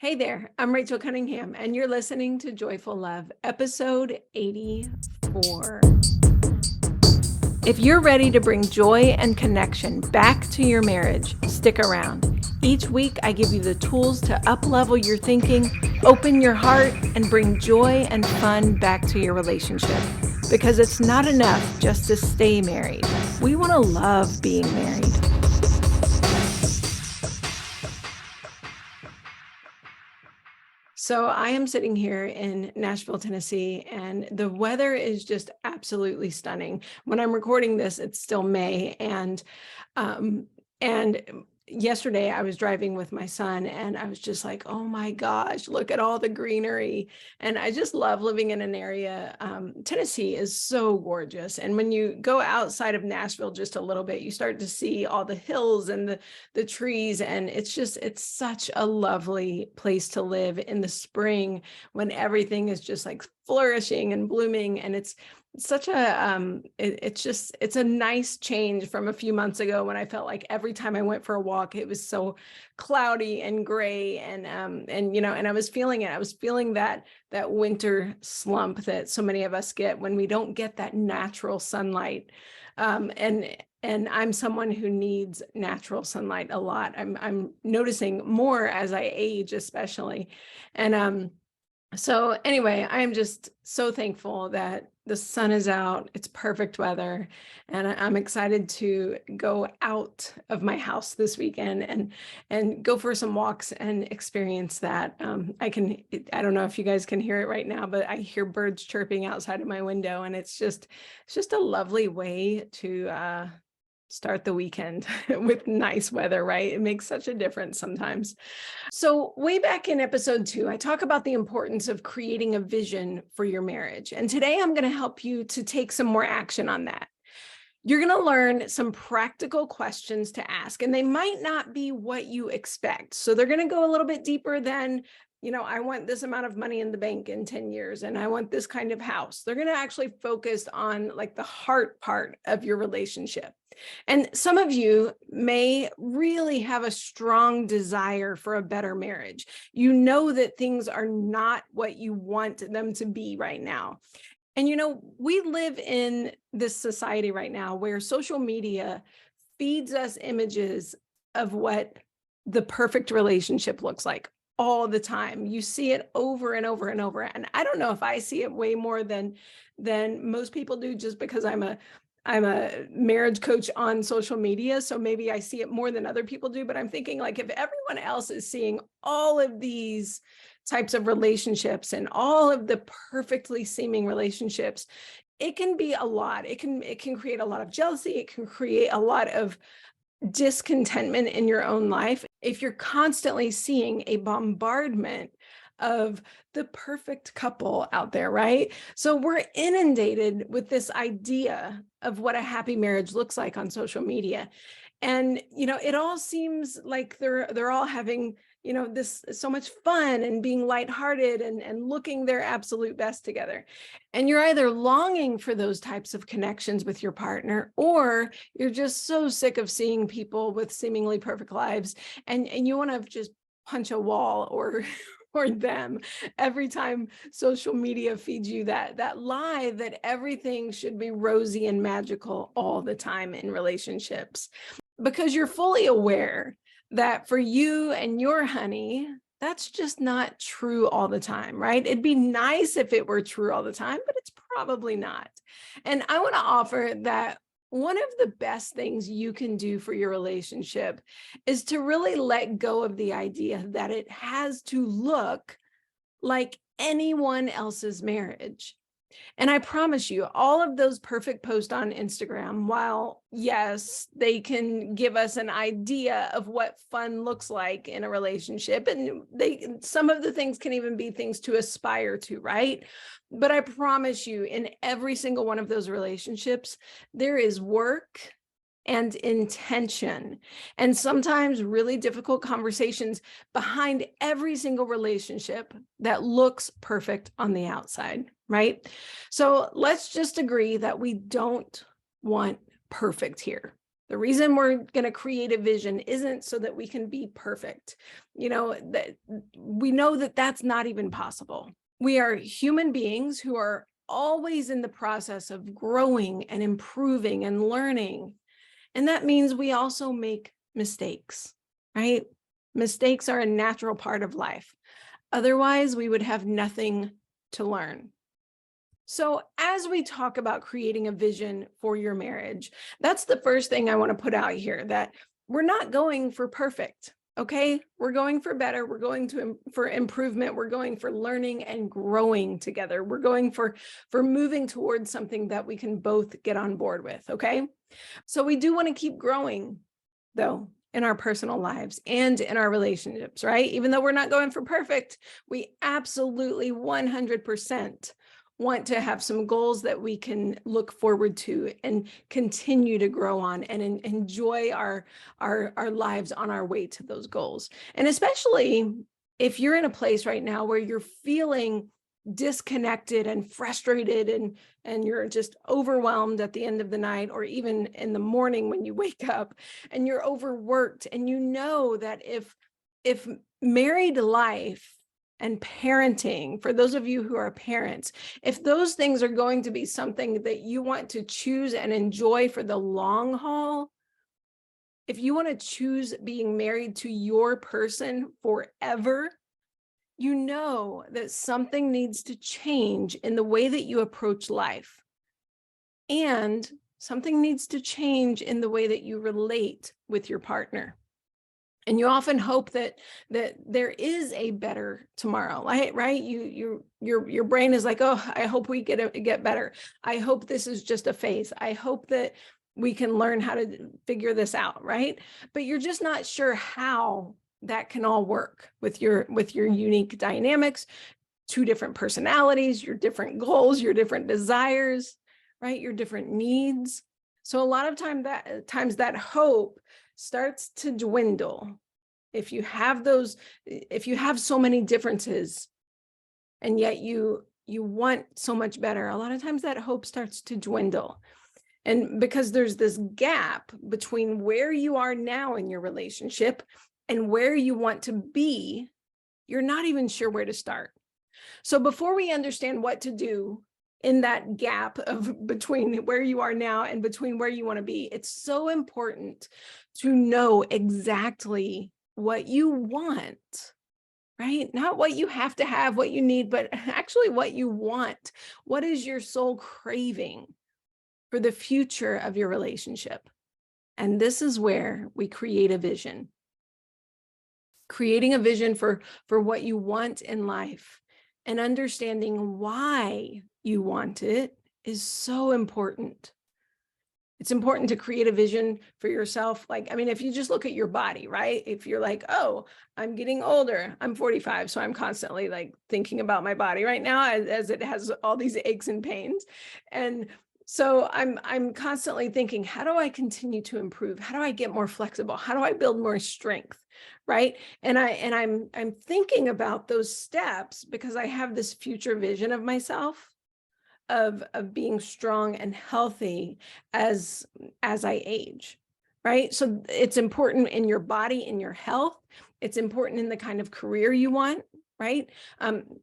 Hey there, I'm Rachel Cunningham, and you're listening to Joyful Love, episode 84. If you're ready to bring joy and connection back to your marriage, stick around. Each week, I give you the tools to up-level your thinking, open your heart, and bring joy and fun back to your relationship. Because it's not enough just to stay married. We want to love being married. So I am sitting here in Nashville, Tennessee, and the weather is just absolutely stunning. When I'm recording this, it's still May, um, and yesterday I was driving with my son, and I was just like, "Oh my gosh, look at all the greenery!" And I just love living in an area. Tennessee is so gorgeous, and when you go outside of Nashville just a little bit, you start to see all the hills and the trees, and it's such a lovely place to live in the spring when everything is just like flourishing and blooming, and it's such a it's a nice change from a few months ago when I felt like every time I went for a walk it was so cloudy and gray, and I was feeling it. I was feeling that winter slump that so many of us get when we don't get that natural sunlight. And I'm someone who needs natural sunlight a lot. I'm noticing more as I age, especially. And so anyway, I'm just so thankful that the sun is out. It's perfect weather, and I'm excited to go out of my house this weekend and go for some walks and experience that. I don't know if you guys can hear it right now, but I hear birds chirping outside of my window, and it's just a lovely way to start the weekend with nice weather, right? It makes such a difference sometimes. So, way back in episode 2, I talk about the importance of creating a vision for your marriage. And today I'm going to help you to take some more action on that. You're going to learn some practical questions to ask, and they might not be what you expect. So, they're going to go a little bit deeper than, I want this amount of money in the bank in 10 years, and I want this kind of house. They're going to actually focus on like the heart part of your relationship. And some of you may really have a strong desire for a better marriage. You know that things are not what you want them to be right now. And we live in this society right now where social media feeds us images of what the perfect relationship looks like all the time. You see it over and over and over. And I don't know if I see it way more than most people do, just because I'm a marriage coach on social media, so maybe I see it more than other people do, but I'm thinking, like, if everyone else is seeing all of these types of relationships and all of the perfectly seeming relationships, it can be a lot. It can create a lot of jealousy. It can create a lot of discontentment in your own life if you're constantly seeing a bombardment of the perfect couple out there, right? So we're inundated with this idea of what a happy marriage looks like on social media. And it all seems like they're all having, this so much fun and being lighthearted and looking their absolute best together. And you're either longing for those types of connections with your partner, or you're just so sick of seeing people with seemingly perfect lives, and you want to just punch a wall or or them every time social media feeds you that lie that everything should be rosy and magical all the time in relationships, because you're fully aware that for you and your honey, that's just not true all the time, right? It'd be nice if it were true all the time, but it's probably not. And I want to offer that one of the best things you can do for your relationship is to really let go of the idea that it has to look like anyone else's marriage. And I promise you, all of those perfect posts on Instagram, while yes, they can give us an idea of what fun looks like in a relationship, and some of the things can even be things to aspire to, right? But I promise you, in every single one of those relationships, there is work and intention, and sometimes really difficult conversations behind every single relationship that looks perfect on the outside, right? So let's just agree that we don't want perfect here. The reason we're going to create a vision isn't so that we can be perfect. That we know that that's not even possible. We are human beings who are always in the process of growing and improving and learning. And that means we also make mistakes, right? Mistakes are a natural part of life. Otherwise, we would have nothing to learn. So as we talk about creating a vision for your marriage, that's the first thing I want to put out here, that we're not going for perfect. Okay, we're going for better. We're going for improvement. We're going for learning and growing together. We're going for moving towards something that we can both get on board with. Okay, so we do want to keep growing, though, in our personal lives and in our relationships, right? Even though we're not going for perfect, we absolutely 100% want to have some goals that we can look forward to and continue to grow on and enjoy our lives on our way to those goals. And especially if you're in a place right now where you're feeling disconnected and frustrated and you're just overwhelmed at the end of the night, or even in the morning when you wake up and you're overworked, and you know that if married life and parenting, for those of you who are parents, if those things are going to be something that you want to choose and enjoy for the long haul, if you want to choose being married to your person forever, you know that something needs to change in the way that you approach life. And something needs to change in the way that you relate with your partner. And you often hope that there is a better tomorrow, right? Your brain is like, oh, I hope we get better. I hope this is just a phase. I hope that we can learn how to figure this out, right? But you're just not sure how that can all work with your unique dynamics, two different personalities, your different goals, your different desires, right? Your different needs. So a lot of times that hope starts to dwindle. If you have so many differences and yet you want so much better, a lot of times that hope starts to dwindle. And because there's this gap between where you are now in your relationship and where you want to be, you're not even sure where to start. So before we understand what to do in that gap of between where you are now and between where you want to be, it's so important to know exactly what you want, right? Not what you have to have, what you need, but actually what you want. What is your soul craving for the future of your relationship? And this is where we create a vision. Creating a vision for what you want in life and understanding why you want it is so important. It's important to create a vision for yourself. If you just look at your body, right? If you're like, oh, I'm getting older, I'm 45, so I'm constantly thinking about my body right now as it has all these aches and pains. And so I'm constantly thinking, how do I continue to improve? How do I get more flexible? How do I build more strength? Right. And I'm thinking about those steps because I have this future vision of myself of being strong and healthy as I age. Right. So it's important in your body, in your health. It's important in the kind of career you want. Right.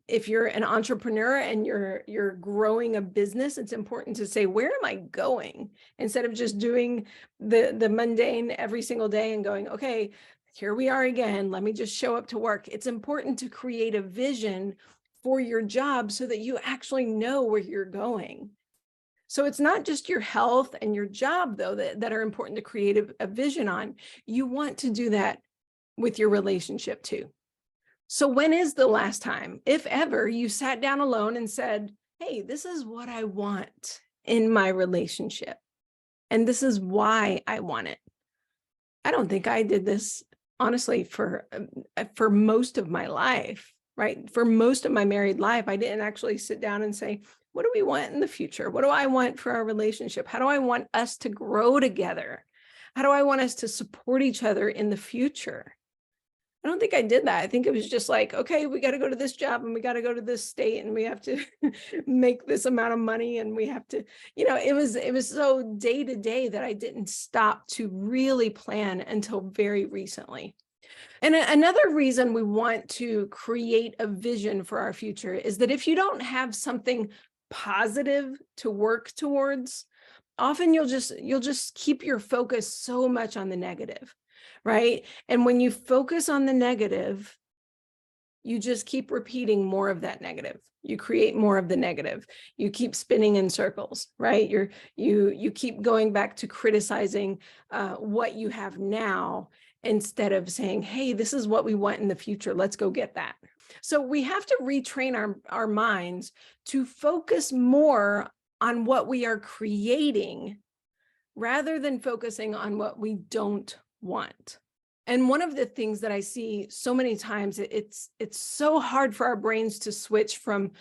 If you're an entrepreneur and you're growing a business, it's important to say, where am I going? Instead of just doing the mundane every single day and going, okay, here we are again. Let me just show up to work. It's important to create a vision for your job so that you actually know where you're going. So it's not just your health and your job, though, that are important to create a vision on. You want to do that with your relationship too. So when is the last time, if ever, you sat down alone and said, hey, this is what I want in my relationship, and this is why I want it? I don't think I did this, honestly, for most of my life, right? For most of my married life, I didn't actually sit down and say, what do we want in the future? What do I want for our relationship? How do I want us to grow together? How do I want us to support each other in the future? I don't think I did that. I think it was just like, okay, we got to go to this job and we got to go to this state and we have to make this amount of money and we have to, it was so day to day that I didn't stop to really plan until very recently. And another reason we want to create a vision for our future is that if you don't have something positive to work towards, often you'll just keep your focus so much on the negative, right? And when you focus on the negative, you just keep repeating more of that negative. You create more of the negative. You keep spinning in circles, right? You keep going back to criticizing what you have now instead of saying, hey, this is what we want in the future. Let's go get that. So we have to retrain our minds to focus more on what we are creating rather than focusing on what we don't want. And one of the things that I see so many times, it's so hard for our brains to switch from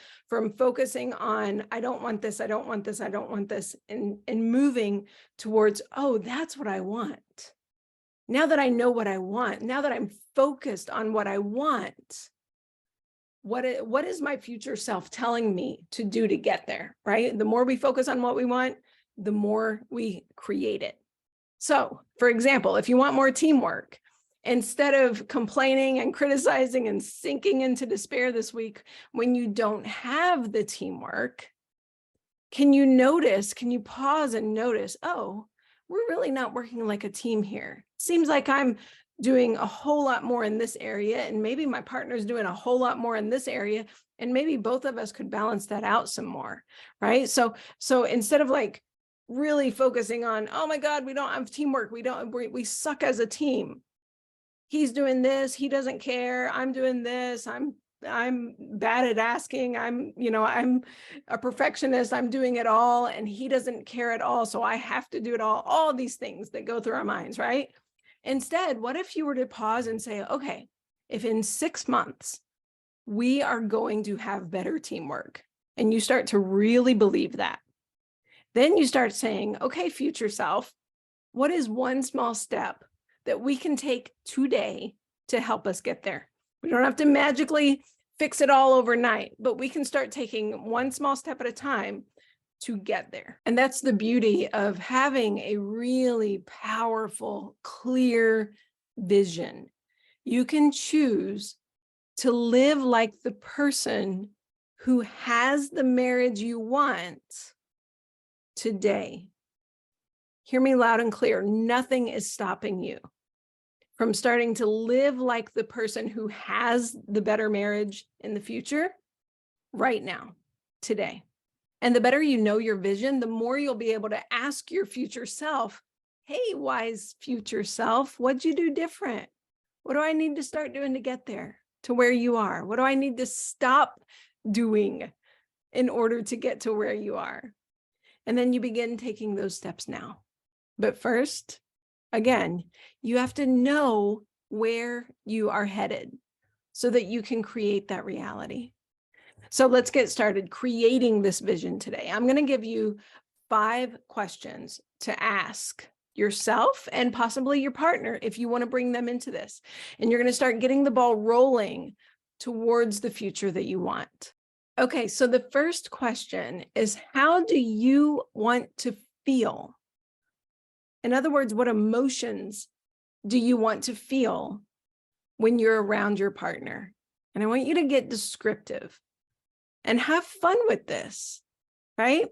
focusing on, I don't want this, I don't want this, I don't want this, and moving towards, oh, that's what I want. Now that I know what I want, now that I'm focused on what I want, what is my future self telling me to do to get there, right? The more we focus on what we want, the more we create it. So, for example, if you want more teamwork, instead of complaining and criticizing and sinking into despair this week when you don't have the teamwork, can you pause and notice, oh, we're really not working like a team here. Seems like I'm doing a whole lot more in this area, and maybe my partner's doing a whole lot more in this area, and maybe both of us could balance that out some more, right? So instead of like really focusing on, oh my God, we don't have teamwork, we suck as a team. He's doing this, he doesn't care, I'm doing this, I'm bad at asking, I'm a perfectionist, I'm doing it all, and he doesn't care at all, so I have to do it all these things that go through our minds, right? Instead, what if you were to pause and say, okay, if in 6 months we are going to have better teamwork, and you start to really believe that, then you start saying, okay, future self, what is one small step that we can take today to help us get there? We don't have to magically fix it all overnight, but we can start taking one small step at a time to get there. And that's the beauty of having a really powerful, clear vision. You can choose to live like the person who has the marriage you want today. Hear me loud and clear. Nothing is stopping you from starting to live like the person who has the better marriage in the future right now, today. And the better you know your vision, the more you'll be able to ask your future self, hey, wise future self, what'd you do different? What do I need to start doing to get there to where you are? What do I need to stop doing in order to get to where you are? And then you begin taking those steps now. But first, again, you have to know where you are headed so that you can create that reality. So let's get started creating this vision today. I'm going to give you 5 questions to ask yourself and possibly your partner if you want to bring them into this. And you're going to start getting the ball rolling towards the future that you want. Okay, so the first question is, how do you want to feel? In other words, what emotions do you want to feel when you're around your partner? And I want you to get descriptive and have fun with this, right?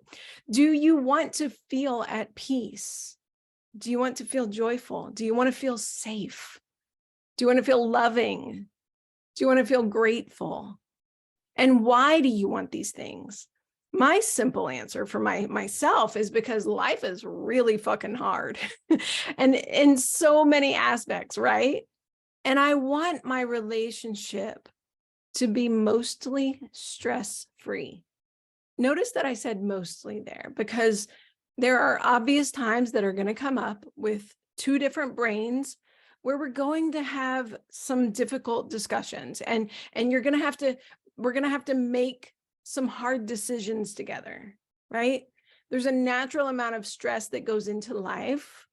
Do you want to feel at peace? Do you want to feel joyful? Do you want to feel safe? Do you want to feel loving? Do you want to feel grateful? And why do you want these things? My simple answer for myself is because life is really fucking hard and in so many aspects, right? And I want my relationship to be mostly stress-free. Notice that I said mostly there because there are obvious times that are going to come up with 2 different brains where we're going to have some difficult discussions and we're going to have to make some hard decisions together, right? There's a natural amount of stress that goes into life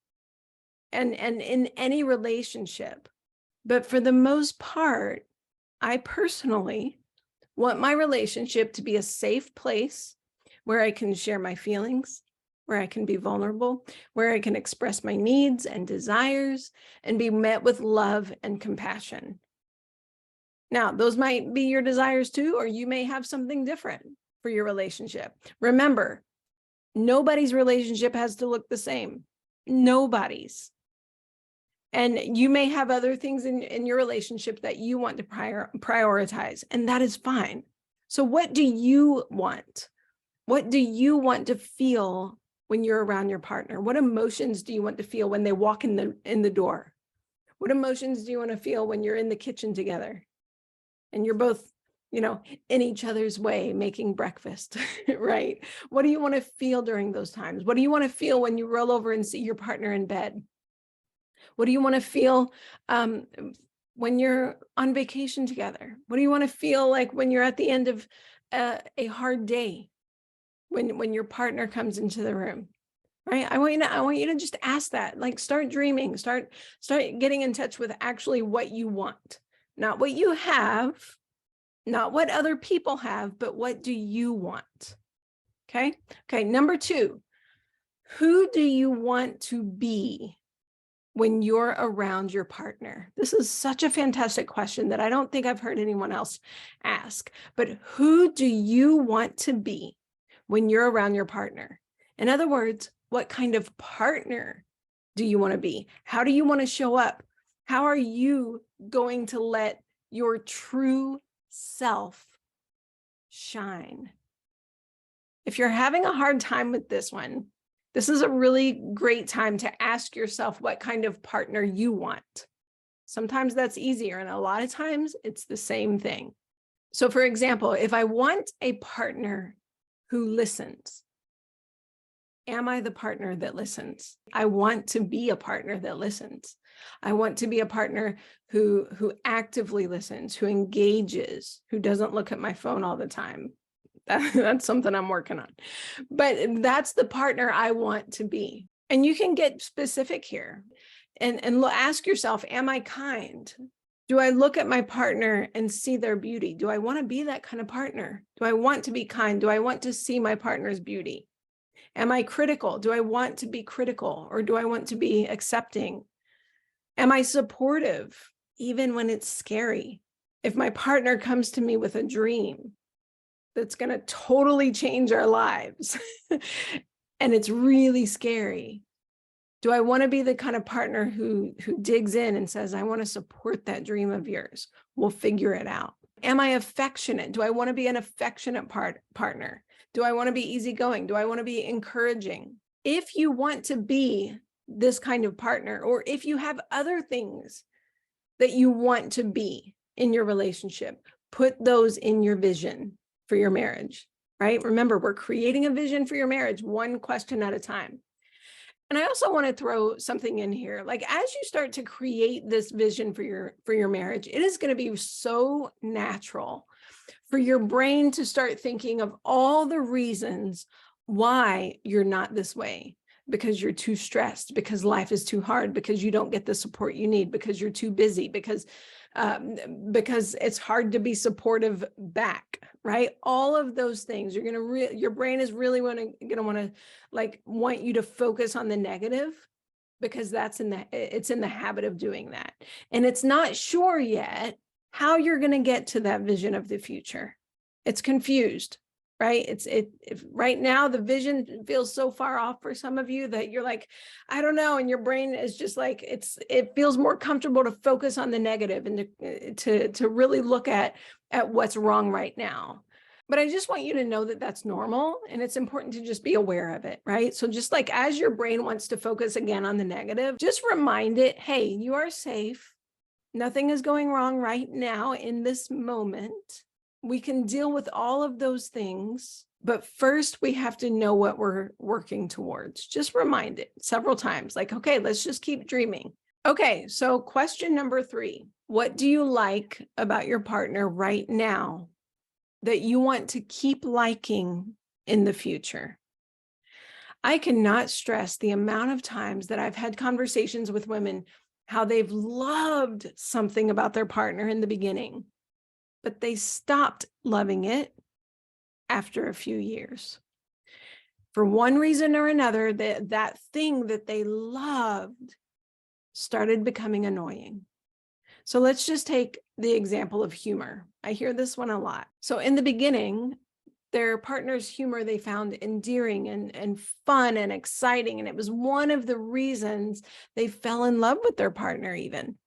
and in any relationship. But for the most part, I personally want my relationship to be a safe place where I can share my feelings, where I can be vulnerable, where I can express my needs and desires and be met with love and compassion. Now, those might be your desires too, or you may have something different for your relationship. Remember, nobody's relationship has to look the same. Nobody's. And you may have other things in your relationship that you want to prioritize, and that is fine. So what do you want? What do you want to feel when you're around your partner? What emotions do you want to feel when they walk in the door? What emotions do you want to feel when you're in the kitchen together and you're both, in each other's way making breakfast, right? What do you want to feel during those times? What do you want to feel when you roll over and see your partner in bed? What do you want to feel when you're on vacation together? What do you want to feel like when you're at the end of a hard day? When your partner comes into the room, right? I want you to just ask that, like, start dreaming, start getting in touch with actually what you want, not what you have, not what other people have, but what do you want? Okay. Number 2, who do you want to be when you're around your partner? This is such a fantastic question that I don't think I've heard anyone else ask, but who do you want to be when you're around your partner? In other words, what kind of partner do you want to be? How do you want to show up? How are you going to let your true self shine? If you're having a hard time with this one, this is a really great time to ask yourself what kind of partner you want. Sometimes that's easier, and a lot of times it's the same thing. So for example, if I want a partner who listens, am I the partner that listens? I want to be a partner that listens. I want to be a partner who actively listens, who engages, who doesn't look at my phone all the time. That's something I'm working on. But that's the partner I want to be. And you can get specific here and ask yourself, am I kind? Do I look at my partner and see their beauty? Do I want to be that kind of partner? Do I want to be kind? Do I want to see my partner's beauty? Am I critical? Do I want to be critical, or do I want to be accepting? Am I supportive, even when it's scary? If my partner comes to me with a dream that's going to totally change our lives and it's really scary, do I want to be the kind of partner who digs in and says, I want to support that dream of yours? We'll figure it out. Am I affectionate? Do I want to be an affectionate partner? Do I want to be easygoing? Do I want to be encouraging? If you want to be this kind of partner, or if you have other things that you want to be in your relationship, put those in your vision for your marriage, right? Remember, we're creating a vision for your marriage, one question at a time. And I also want to throw something in here. Like, as you start to create this vision for your marriage, it is going to be so natural for your brain to start thinking of all the reasons why you're not this way, because you're too stressed, because life is too hard, because you don't get the support you need, because you're too busy, because it's hard to be supportive back, right? All of those things, your brain is really gonna want you to focus on the negative, because it's in the habit of doing that, and it's not sure yet how you're going to get to that vision of the future. It's confused, right? Right now the vision feels so far off for some of you that you're like, I don't know, and your brain is just like, it feels more comfortable to focus on the negative and to really look at what's wrong right now. But I just want you to know that that's normal, and it's important to just be aware of it, right? So just like as your brain wants to focus again on the negative, just remind it, hey, you are safe. Nothing is going wrong right now in this moment. We can deal with all of those things, but first we have to know what we're working towards. Just remind it several times, like, okay, let's just keep dreaming. Okay, so question number 3, what do you like about your partner right now that you want to keep liking in the future? I cannot stress the amount of times that I've had conversations with women how they've loved something about their partner in the beginning, but they stopped loving it after a few years. For one reason or another, that thing that they loved started becoming annoying. So let's just take the example of humor. I hear this one a lot. So in the beginning, their partner's humor they found endearing and fun and exciting. And it was one of the reasons they fell in love with their partner even.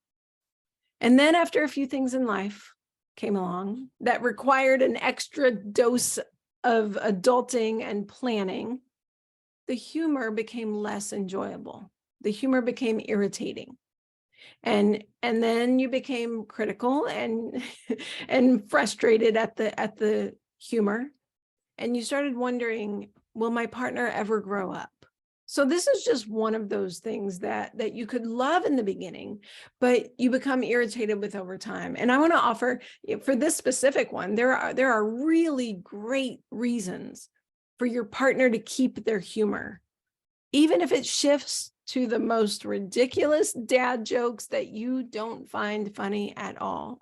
And then after a few things in life came along that required an extra dose of adulting and planning, the humor became less enjoyable. The humor became irritating. And then you became critical and and frustrated at the humor. And you started wondering, will my partner ever grow up? So this is just one of those things that you could love in the beginning, but you become irritated with over time. And I want to offer for this specific one, there are really great reasons for your partner to keep their humor, even if it shifts to the most ridiculous dad jokes that you don't find funny at all.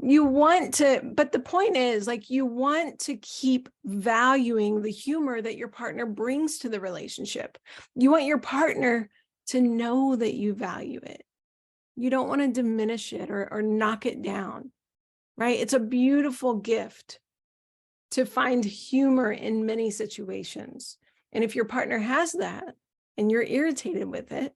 You want to, but the point is, like, you want to keep valuing the humor that your partner brings to the relationship. You want your partner to know that you value it. You don't want to diminish it or knock it down, right? It's a beautiful gift to find humor in many situations. And if your partner has that and you're irritated with it,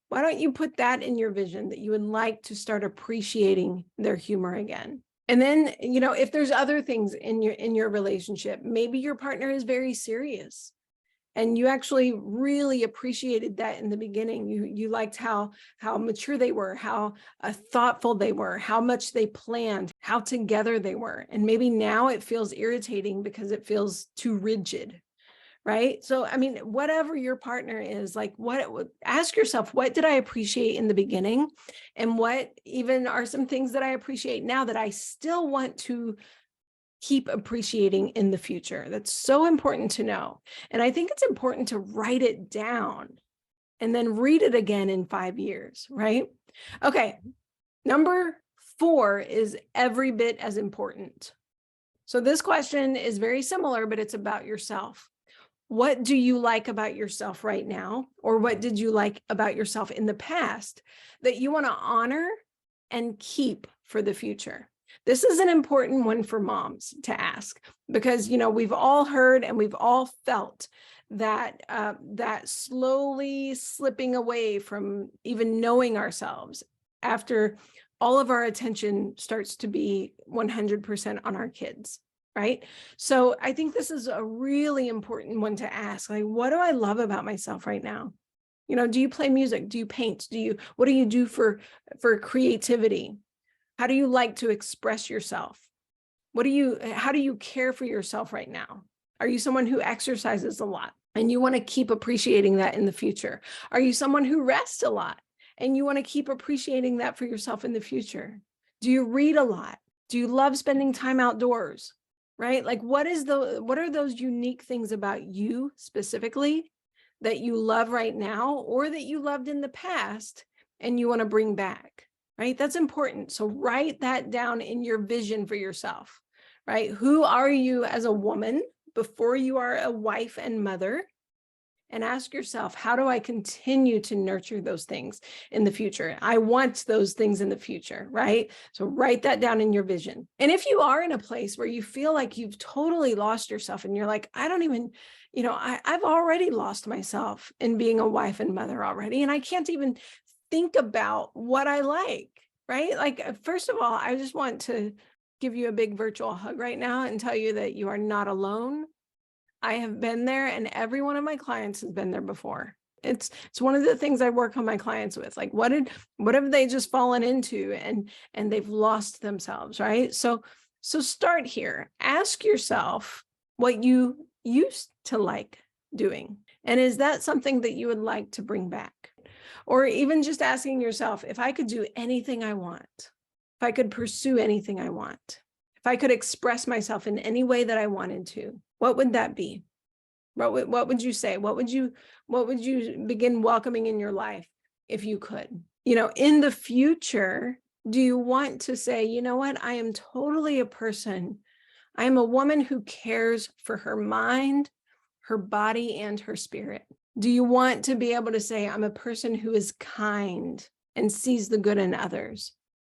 why don't you put that in your vision that you would like to start appreciating their humor again? And then, if there's other things in your relationship, maybe your partner is very serious and you actually really appreciated that in the beginning. You liked how mature they were, how thoughtful they were, how much they planned, how together they were. And maybe now it feels irritating because it feels too rigid. Right? So, I mean, whatever your partner is, like, ask yourself, what did I appreciate in the beginning? And what even are some things that I appreciate now that I still want to keep appreciating in the future? That's so important to know. And I think it's important to write it down and then read it again in 5 years, right? Okay. Number 4 is every bit as important. So this question is very similar, but it's about yourself. What do you like about yourself right now? Or what did you like about yourself in the past that you want to honor and keep for the future? This is an important one for moms to ask because, we've all heard and we've all felt that that slowly slipping away from even knowing ourselves after all of our attention starts to be 100% on our kids. Right? So I think this is a really important one to ask. Like, what do I love about myself right now? Do you play music? Do you paint? What do you do for creativity? How do you like to express yourself? How do you care for yourself right now? Are you someone who exercises a lot and you want to keep appreciating that in the future? Are you someone who rests a lot and you want to keep appreciating that for yourself in the future? Do you read a lot? Do you love spending time outdoors? Right? Like, what are those unique things about you specifically that you love right now or that you loved in the past and you want to bring back? Right? That's important. So write that down in your vision for yourself, right? Who are you as a woman before you are a wife and mother? And ask yourself, how do I continue to nurture those things in the future? I want those things in the future, right? So write that down in your vision. And if you are in a place where you feel like you've totally lost yourself and you're like, I don't even, I've already lost myself in being a wife and mother already, and I can't even think about what I like, right? Like, first of all, I just want to give you a big virtual hug right now and tell you that you are not alone. I have been there, and every one of my clients has been there before. It's one of the things I work on my clients with. Like, what have they just fallen into and they've lost themselves, right? So start here. Ask yourself what you used to like doing. And is that something that you would like to bring back? Or even just asking yourself, if I could do anything I want, if I could pursue anything I want, if I could express myself in any way that I wanted to, what would that be? What would you say? What would you begin welcoming in your life if you could? In the future, do you want to say, you know what, I am totally a person. I am a woman who cares for her mind, her body, and her spirit. Do you want to be able to say, I'm a person who is kind and sees the good in others?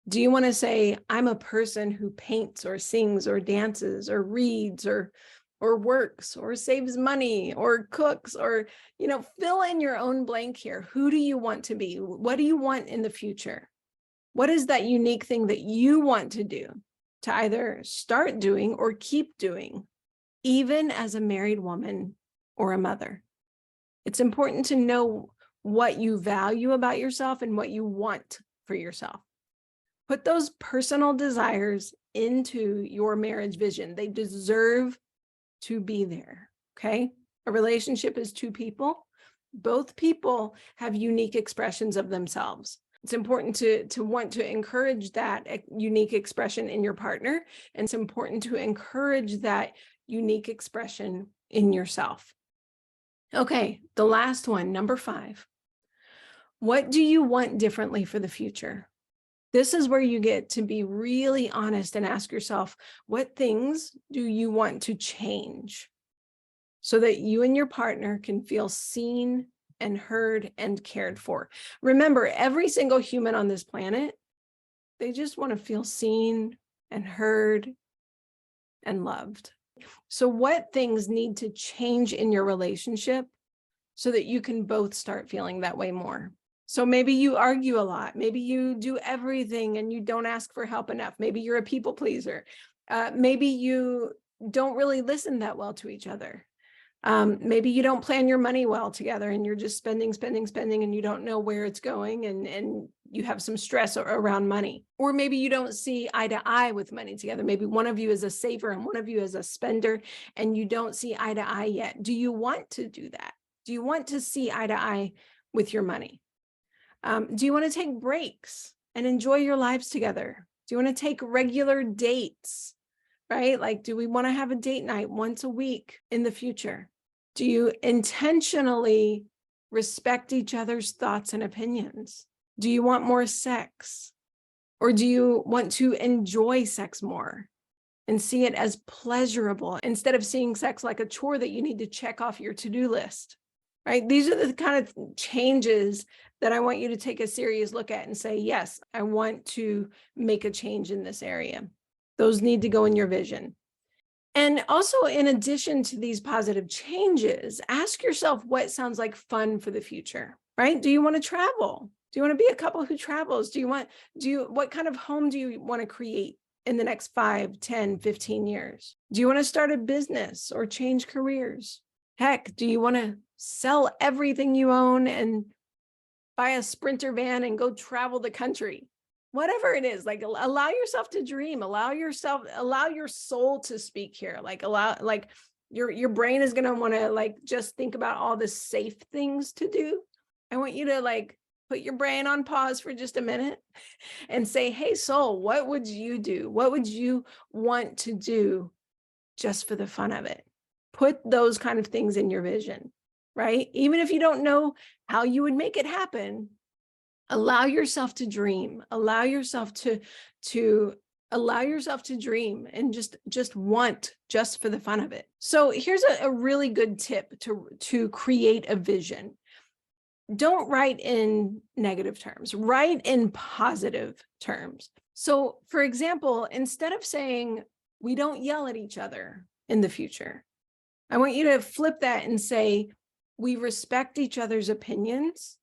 Do you want to say, I'm a person who paints or sings or dances or reads or works or saves money or cooks or, fill in your own blank here. Who do you want to be? What do you want in the future? What is that unique thing that you want to do, to either start doing or keep doing, even as a married woman or a mother? It's important to know what you value about yourself and what you want for yourself. Put those personal desires into your marriage vision. They deserve to be there, okay? A relationship is two people. Both people have unique expressions of themselves. It's important to want to encourage that unique expression in your partner, and it's important to encourage that unique expression in yourself. Okay, the last one, number 5. What do you want differently for the future? This is where you get to be really honest and ask yourself, what things do you want to change so that you and your partner can feel seen and heard and cared for? Remember, every single human on this planet, they just want to feel seen and heard and loved. So what things need to change in your relationship so that you can both start feeling that way more? So maybe you argue a lot. Maybe you do everything and you don't ask for help enough. Maybe you're a people pleaser. Maybe you don't really listen that well to each other. Maybe you don't plan your money well together and you're just spending, and you don't know where it's going, and you have some stress around money. Or maybe you don't see eye to eye with money together. Maybe one of you is a saver and one of you is a spender, and you don't see eye to eye yet. Do you want to do that? Do you want to see eye to eye with your money? Do you want to take breaks and enjoy your lives together? Do you want to take regular dates, right? Like, do we want to have a date night once a week in the future? Do you intentionally respect each other's thoughts and opinions? Do you want more sex? Or do you want to enjoy sex more and see it as pleasurable instead of seeing sex like a chore that you need to check off your to-do list? Right? These are the kind of changes that I want you to take a serious look at and say, yes, I want to make a change in this area. Those need to go in your vision. And also, in addition to these positive changes, ask yourself what sounds like fun for the future, right? Do you want to travel? Do you want to be a couple who travels? What kind of home do you want to create in the next 5, 10, 15 years? Do you want to start a business or change careers? Heck, do you want to sell everything you own and buy a Sprinter van and go travel the country? Whatever it is, like, allow yourself to dream, allow your soul to speak here. Your brain is going to want to just think about all the safe things to do. I want you to put your brain on pause for just a minute and say, hey, soul, what would you do? What would you want to do just for the fun of it? Put those kind of things in your vision, right? Even if you don't know how you would make it happen, allow yourself to dream, allow yourself to dream and just want, just for the fun of it. So here's a really good tip to create a vision. Don't write in negative terms, write in positive terms. So for example, instead of saying, we don't yell at each other in the future, I want you to flip that and say, we respect each other's opinions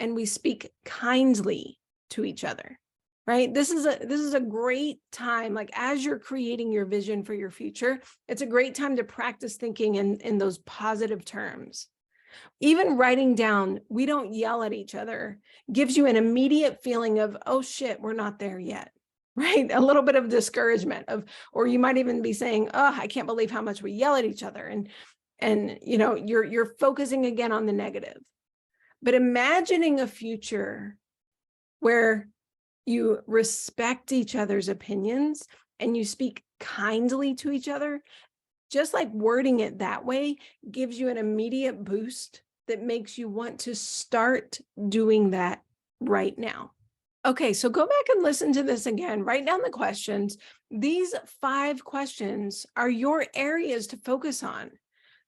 and we speak kindly to each other, right? This is a great time, as you're creating your vision for your future, it's a great time to practice thinking in those positive terms. Even writing down, we don't yell at each other, gives you an immediate feeling of, oh shit, we're not there yet, right? A little bit of discouragement or you might even be saying, oh, I can't believe how much we yell at each other. And you're focusing again on the negative. But imagining a future where you respect each other's opinions and you speak kindly to each other, just like wording it that way gives you an immediate boost that makes you want to start doing that right now. Okay, so go back and listen to this again. Write down the questions. These 5 questions are your areas to focus on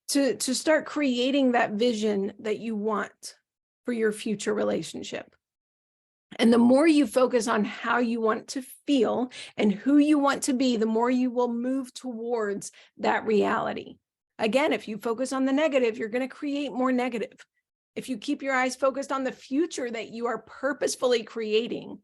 to start creating that vision that you want for your future relationship. And the more you focus on how you want to feel and who you want to be, the more you will move towards that reality. Again, if you focus on the negative, you're going to create more negative. If you keep your eyes focused on the future that you are purposefully creating,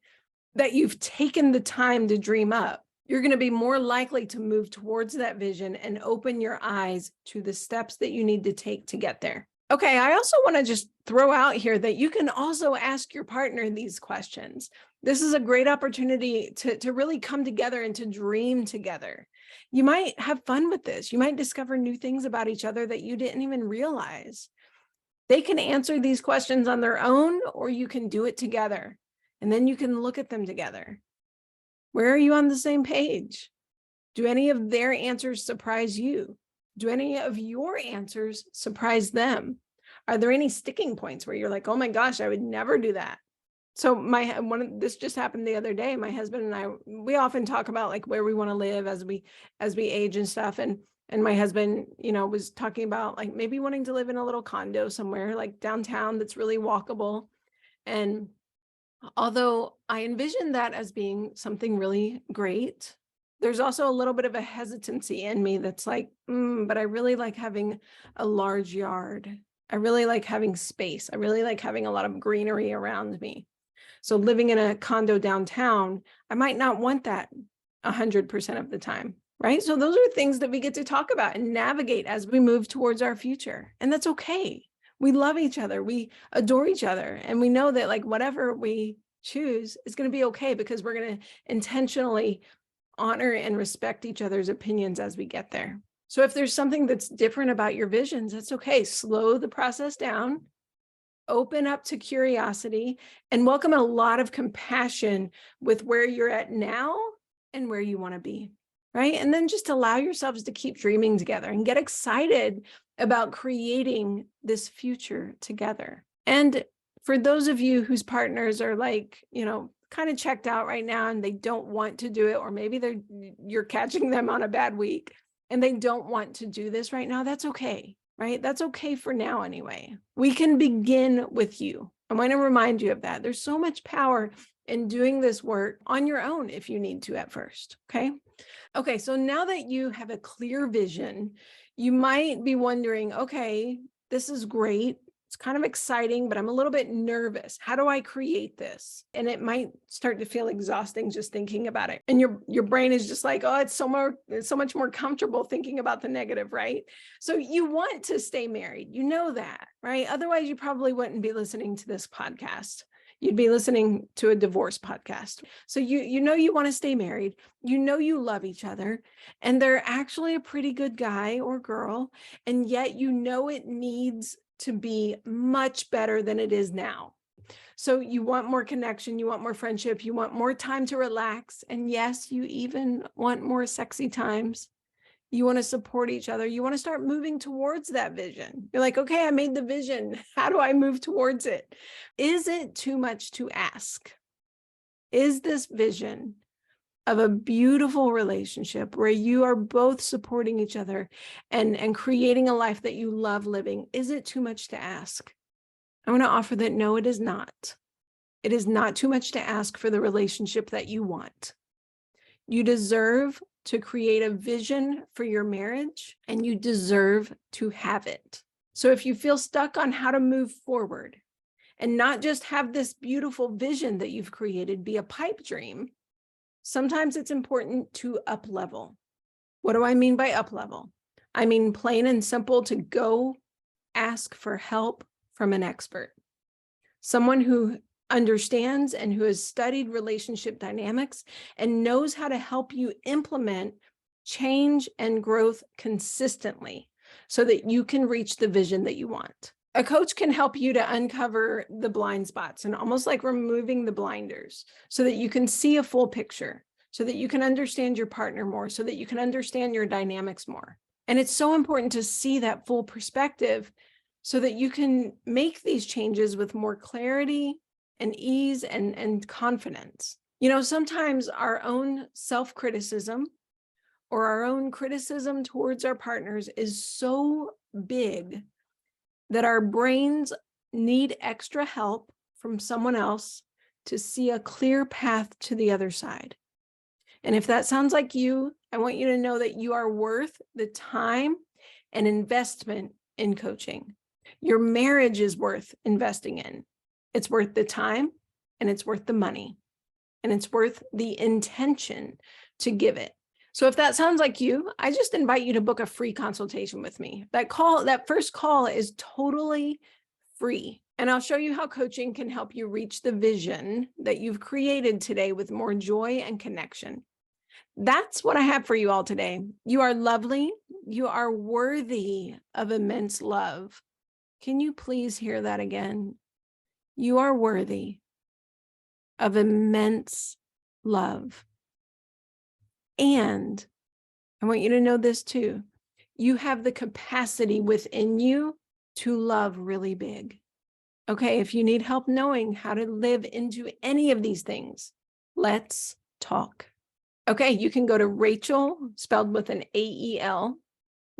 that you've taken the time to dream up, you're going to be more likely to move towards that vision and open your eyes to the steps that you need to take to get there. Okay, I also want to just throw out here that you can also ask your partner these questions. This is a great opportunity to really come together and to dream together. You might have fun with this. You might discover new things about each other that you didn't even realize. They can answer these questions on their own, or you can do it together. And then you can look at them together. Where are you on the same page? Do any of their answers surprise you? Do any of your answers surprise them? Are there any sticking points where you're like, oh my gosh, I would never do that? So this just happened the other day. My husband and I, we often talk about like where we want to live as we age and stuff. And my husband, was talking about like maybe wanting to live in a little condo somewhere like downtown that's really walkable. And although I envision that as being something really great, there's also a little bit of a hesitancy in me that's like, but I really like having a large yard. I really like having space. I really like having a lot of greenery around me. So living in a condo downtown, I might not want that 100% of the time, right? So those are things that we get to talk about and navigate as we move towards our future. And that's okay. We love each other. We adore each other. And we know that like whatever we choose is going to be okay because we're going to intentionally honor and respect each other's opinions as we get there. So if there's something that's different about your visions, that's okay. Slow the process down, open up to curiosity, and welcome a lot of compassion with where you're at now and where you want to be, right? And then just allow yourselves to keep dreaming together and get excited about creating this future together. And for those of you whose partners are like, kind of checked out right now and they don't want to do it, or maybe you're catching them on a bad week and they don't want to do this right now, that's okay, right? That's okay for now anyway. We can begin with you. I want to remind you of that. There's so much power in doing this work on your own if you need to at first, okay? Okay, so now that you have a clear vision, you might be wondering, okay, this is great. It's kind of exciting, but I'm a little bit nervous. How do I create this? And it might start to feel exhausting just thinking about it. And your brain is just like, oh, it's so much more comfortable thinking about the negative, right? So you want to stay married. You know that, right? Otherwise, you probably wouldn't be listening to this podcast. You'd be listening to a divorce podcast. So you know you want to stay married. You know you love each other, and they're actually a pretty good guy or girl, and yet you know it needs to be much better than it is now. So you want more connection, you want more friendship, you want more time to relax, and yes, you even want more sexy times. You want to support each other. You want to start moving towards that vision. You're like, okay, I made the vision. How do I move towards it? Is it too much to ask? Is this vision of a beautiful relationship where you are both supporting each other and creating a life that you love living, is it too much to ask? I want to offer that no, it is not. It is not too much to ask for the relationship that you want. You deserve to create a vision for your marriage, and you deserve to have it. So if you feel stuck on how to move forward and not just have this beautiful vision that you've created be a pipe dream, sometimes it's important to up level. What do I mean by up level? I mean plain and simple to go ask for help from an expert, someone who understands and who has studied relationship dynamics and knows how to help you implement change and growth consistently so that you can reach the vision that you want. A coach can help you to uncover the blind spots and almost like removing the blinders so that you can see a full picture, so that you can understand your partner more, so that you can understand your dynamics more. And it's so important to see that full perspective so that you can make these changes with more clarity and ease and confidence. Sometimes our own self-criticism or our own criticism towards our partners is so big that our brains need extra help from someone else to see a clear path to the other side. And if that sounds like you, I want you to know that you are worth the time and investment in coaching. Your marriage is worth investing in. It's worth the time, and it's worth the money, and it's worth the intention to give it. So if that sounds like you, I just invite you to book a free consultation with me. That first call is totally free. And I'll show you how coaching can help you reach the vision that you've created today with more joy and connection. That's what I have for you all today. You are lovely. You are worthy of immense love. Can you please hear that again? You are worthy of immense love. And I want you to know this too. You have the capacity within you to love really big. Okay, if you need help knowing how to live into any of these things, let's talk. Okay, you can go to Rachel, spelled with an AEL,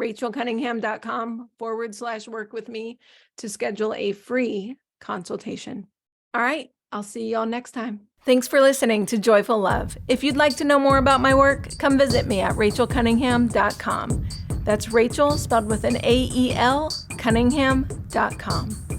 rachelcunningham.com/work with me to schedule a free consultation. All right, I'll see y'all next time. Thanks for listening to Joyful Love. If you'd like to know more about my work, come visit me at rachelcunningham.com. That's Rachel, spelled with an AEL, Cunningham.com.